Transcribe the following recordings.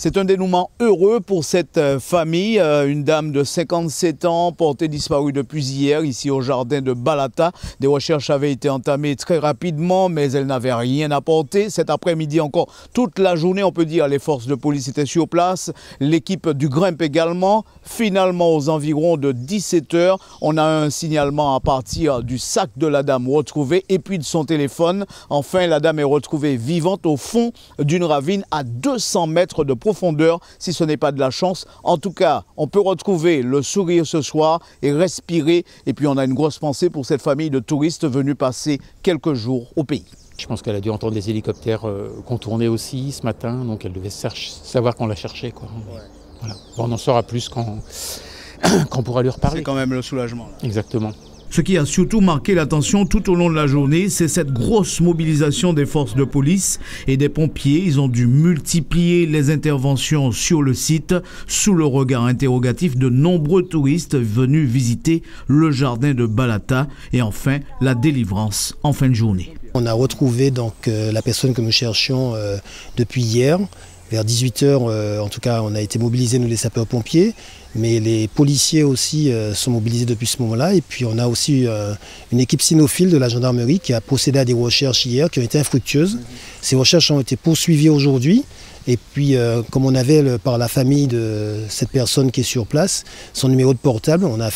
C'est un dénouement heureux pour cette famille. Une dame de 57 ans portée disparue depuis hier ici au jardin de Balata. Des recherches avaient été entamées très rapidement, mais elles n'avaient rien apporté. Cet après-midi encore, toute la journée, on peut dire, les forces de police étaient sur place. L'équipe du GRIMP également. Finalement, aux environs de 17 h, on a un signalement à partir du sac de la dame retrouvé et puis de son téléphone. Enfin, la dame est retrouvée vivante au fond d'une ravine à 200 mètres de profondeur, si ce n'est pas de la chance. En tout cas, on peut retrouver le sourire ce soir et respirer. Et puis on a une grosse pensée pour cette famille de touristes venus passer quelques jours au pays. Je pense qu'elle a dû entendre les hélicoptères contourner aussi ce matin, donc elle devait savoir qu'on la cherchait, quoi. Ouais. Voilà. Bon, on en saura plus quand on pourra lui reparler. C'est quand même le soulagement. Là. Exactement. Ce qui a surtout marqué l'attention tout au long de la journée, c'est cette grosse mobilisation des forces de police et des pompiers. Ils ont dû multiplier les interventions sur le site sous le regard interrogatif de nombreux touristes venus visiter le jardin de Balata et enfin la délivrance en fin de journée. On a retrouvé donc la personne que nous cherchions depuis hier. Vers 18 h, en tout cas, on a été mobilisés, nous les sapeurs-pompiers, mais les policiers aussi sont mobilisés depuis ce moment-là. Et puis on a aussi une équipe cynophile de la gendarmerie qui a procédé à des recherches hier qui ont été infructueuses. Ces recherches ont été poursuivies aujourd'hui. Et puis, comme on avait par la famille de cette personne qui est sur place, son numéro de portable, on n'a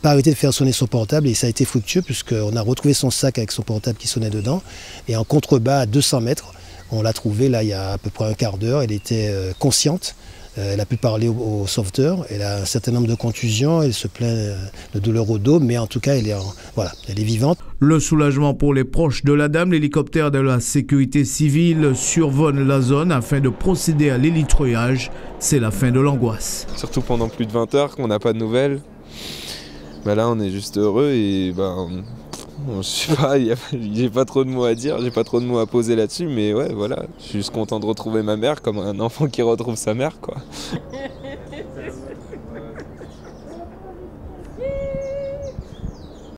pas arrêté de faire sonner son portable et ça a été fructueux puisqu'on a retrouvé son sac avec son portable qui sonnait dedans. Et en contrebas à 200 mètres, on l'a trouvée là il y a à peu près un quart d'heure. Elle était consciente, elle a pu parler au sauveteur, elle a un certain nombre de contusions, elle se plaint de douleurs au dos, mais en tout cas elle est vivante. Le soulagement pour les proches de la dame, l'hélicoptère de la sécurité civile survole la zone afin de procéder à l'élitreillage. C'est la fin de l'angoisse. Surtout pendant plus de 20 heures qu'on n'a pas de nouvelles. Là on est juste heureux et je sais pas, j'ai pas trop de mots à dire, j'ai pas trop de mots à poser là-dessus, mais ouais, voilà, je suis juste content de retrouver ma mère comme un enfant qui retrouve sa mère, quoi.